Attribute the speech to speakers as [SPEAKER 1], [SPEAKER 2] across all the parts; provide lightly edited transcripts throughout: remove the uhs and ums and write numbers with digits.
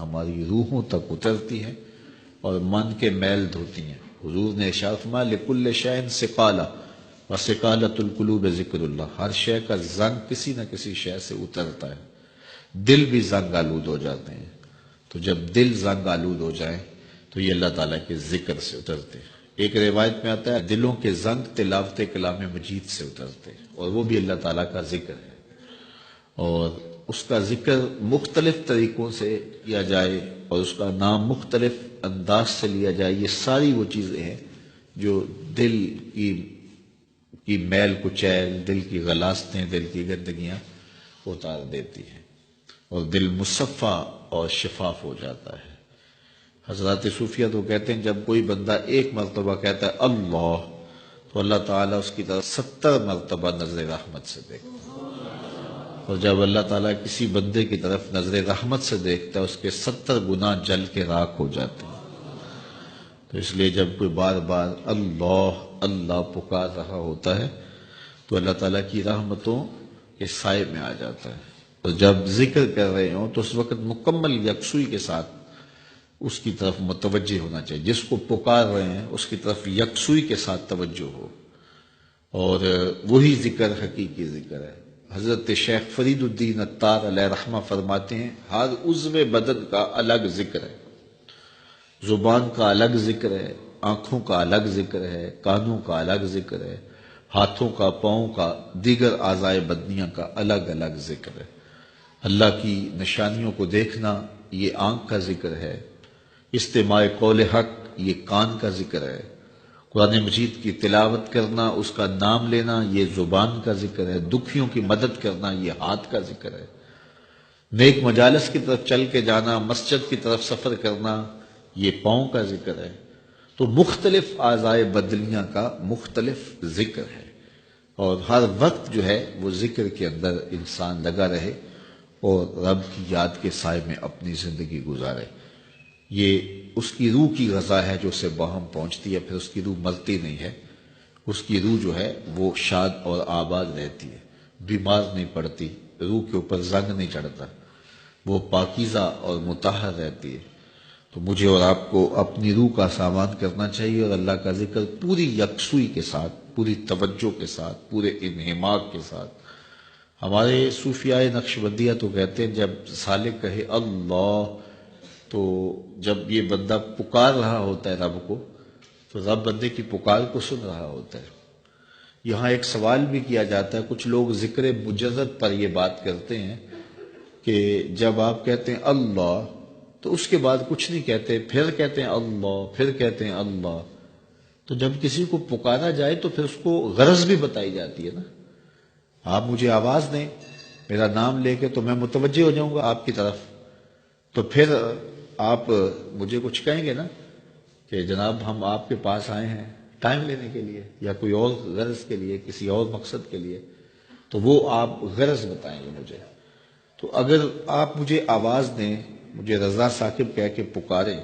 [SPEAKER 1] ہماری روحوں تک اترتی ہیں اور من کے میل دھوتی ہیں۔ حضور نے ارشاد فرمایا لکل شیء ثقالہ وثقالۃ القلوب ذکر اللہ، ہر شے کا زنگ کسی نہ کسی شے سے اترتا ہے، دل بھی زنگ آلود ہو جاتے ہیں، تو جب دل زنگ آلود ہو جائیں تو یہ اللہ تعالیٰ کے ذکر سے اترتے ہیں۔ ایک روایت میں آتا ہے دلوں کے زنگ تلاوت کلام مجید سے اترتے ہیں، اور وہ بھی اللہ تعالیٰ کا ذکر ہے، اور اس کا ذکر مختلف طریقوں سے کیا جائے اور اس کا نام مختلف انداز سے لیا جائے، یہ ساری وہ چیزیں ہیں جو دل کی میل کچیل، دل کی غلاستیں، دل کی گندگیاں اتار دیتی ہیں اور دل مصفا اور شفاف ہو جاتا ہے۔ حضرات صوفیہ تو کہتے ہیں جب کوئی بندہ ایک مرتبہ کہتا ہے اللہ، تو اللہ تعالیٰ اس کی طرف 70 مرتبہ نظر رحمت سے دیکھتا ہے، اور جب اللہ تعالیٰ کسی بندے کی طرف نظر رحمت سے دیکھتا ہے اس کے 70 گناہ جل کے راکھ ہو جاتے ہیں۔ تو اس لیے جب کوئی بار بار اللہ اللہ پکار رہا ہوتا ہے تو اللہ تعالیٰ کی رحمتوں کے سائے میں آ جاتا ہے، اور جب ذکر کر رہے ہوں تو اس وقت مکمل یکسوئی کے ساتھ اس کی طرف متوجہ ہونا چاہیے، جس کو پکار رہے ہیں اس کی طرف یکسوئی کے ساتھ توجہ ہو، اور وہی ذکر حقیقی ذکر ہے۔ حضرت شیخ فرید الدین عطار علیہ رحمہ فرماتے ہیں ہر عضو بدن کا الگ ذکر ہے، زبان کا الگ ذکر ہے، آنکھوں کا الگ ذکر ہے، کانوں کا الگ ذکر ہے، ہاتھوں کا، پاؤں کا، دیگر اعضائے بدنیاں کا الگ الگ ذکر ہے۔ اللہ کی نشانیوں کو دیکھنا یہ آنکھ کا ذکر ہے، استماع قول حق یہ کان کا ذکر ہے، قرآن مجید کی تلاوت کرنا، اس کا نام لینا یہ زبان کا ذکر ہے، دکھیوں کی مدد کرنا یہ ہاتھ کا ذکر ہے، نیک مجالس کی طرف چل کے جانا، مسجد کی طرف سفر کرنا یہ پاؤں کا ذکر ہے۔ تو مختلف اعضائے بدنیاں کا مختلف ذکر ہے، اور ہر وقت جو ہے وہ ذکر کے اندر انسان لگا رہے اور رب کی یاد کے سائے میں اپنی زندگی گزارے۔ یہ اس کی روح کی غذا ہے جو اسے باہم پہنچتی ہے، پھر اس کی روح مرتی نہیں ہے، اس کی روح جو ہے وہ شاد اور آباد رہتی ہے، بیمار نہیں پڑتی، روح کے اوپر زنگ نہیں چڑھتا، وہ پاکیزہ اور مطہر رہتی ہے۔ تو مجھے اور آپ کو اپنی روح کا سامان کرنا چاہیے اور اللہ کا ذکر پوری یکسوئی کے ساتھ، پوری توجہ کے ساتھ، پورے انہماک کے ساتھ۔ ہمارے صوفیاء نقشبندیہ تو کہتے ہیں جب سالک کہے اللہ، تو جب یہ بندہ پکار رہا ہوتا ہے رب کو، تو رب بندے کی پکار کو سن رہا ہوتا ہے۔ یہاں ایک سوال بھی کیا جاتا ہے، کچھ لوگ ذکر مجرد پر یہ بات کرتے ہیں کہ جب آپ کہتے ہیں اللہ تو اس کے بعد کچھ نہیں کہتے، پھر کہتے ہیں اللہ، پھر کہتے ہیں اللہ، تو جب کسی کو پکارا جائے تو پھر اس کو غرض بھی بتائی جاتی ہے نا۔ آپ مجھے آواز دیں میرا نام لے کے تو میں متوجہ ہو جاؤں گا آپ کی طرف، تو پھر آپ مجھے کچھ کہیں گے نا کہ جناب ہم آپ کے پاس آئے ہیں ٹائم لینے کے لیے یا کوئی اور غرض کے لیے، کسی اور مقصد کے لیے، تو وہ آپ غرض بتائیں گے مجھے۔ تو اگر آپ مجھے آواز دیں، مجھے رضا ثاقب کہہ کے پکاریں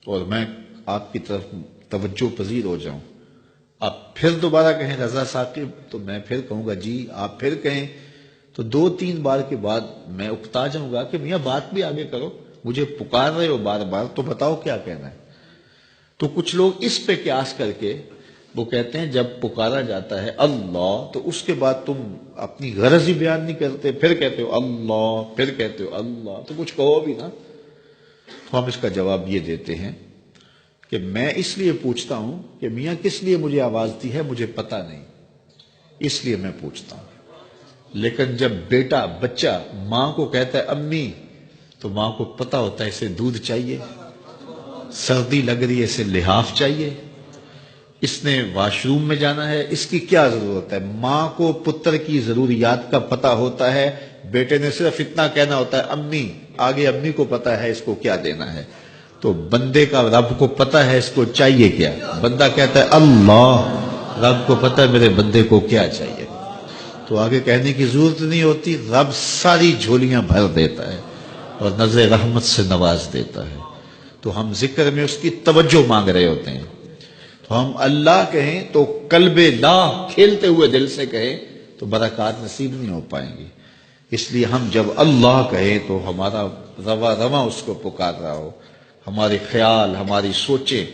[SPEAKER 1] اور میں آپ کی طرف توجہ پذیر ہو جاؤں، آپ پھر دوبارہ کہیں رضا ثاقب، تو میں پھر کہوں گا جی، آپ پھر کہیں تو 2-3 بار کے بعد میں اکتا جاؤں گا کہ میاں بات بھی آگے کرو، مجھے پکار رہے ہو بار بار تو بتاؤ کیا کہنا ہے۔ تو کچھ لوگ اس پہ قیاس کر کے وہ کہتے ہیں جب پکارا جاتا ہے اللہ تو اس کے بعد تم اپنی غرض ہی بیان نہیں کرتے، پھر کہتے ہو اللہ، پھر کہتے ہو اللہ، تو کچھ کہو بھی نا۔ تو ہم اس کا جواب یہ دیتے ہیں کہ میں اس لیے پوچھتا ہوں کہ میاں کس لیے مجھے آواز دی ہے مجھے پتہ نہیں، اس لیے میں پوچھتا ہوں۔ لیکن جب بیٹا بچہ ماں کو کہتا ہے امی، تو ماں کو پتہ ہوتا ہے اسے دودھ چاہیے، سردی لگ رہی ہے اسے لحاف چاہیے، اس نے واش روم میں جانا ہے، اس کی کیا ضرورت ہے۔ ماں کو پتر کی ضروریات کا پتہ ہوتا ہے، بیٹے نے صرف اتنا کہنا ہوتا ہے امی، آگے امی کو پتہ ہے اس کو کیا دینا ہے۔ تو بندے کا رب کو پتہ ہے اس کو چاہیے کیا، بندہ کہتا ہے اللہ، رب کو پتہ ہے میرے بندے کو کیا چاہیے، تو آگے کہنے کی ضرورت نہیں ہوتی، رب ساری جھولیاں بھر دیتا ہے اور نظر رحمت سے نواز دیتا ہے۔ تو ہم ذکر میں اس کی توجہ مانگ رہے ہوتے ہیں، تو ہم اللہ کہیں تو قلب لا کھیلتے ہوئے دل سے کہیں تو برکات نصیب نہیں ہو پائیں گی۔ اس لیے ہم جب اللہ کہیں تو ہمارا رواں رواں اس کو پکار رہا ہو، ہمارے خیال ہماری سوچیں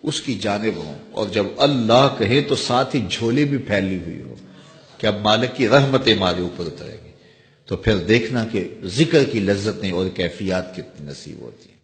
[SPEAKER 1] اس کی جانب ہوں، اور جب اللہ کہے تو ساتھ ہی جھولی بھی پھیلی ہوئی ہو کہ اب مالک کی رحمت ہمارے اوپر اترے گی، تو پھر دیکھنا کہ ذکر کی لذتیں اور کیفیات کتنی نصیب ہوتی ہیں۔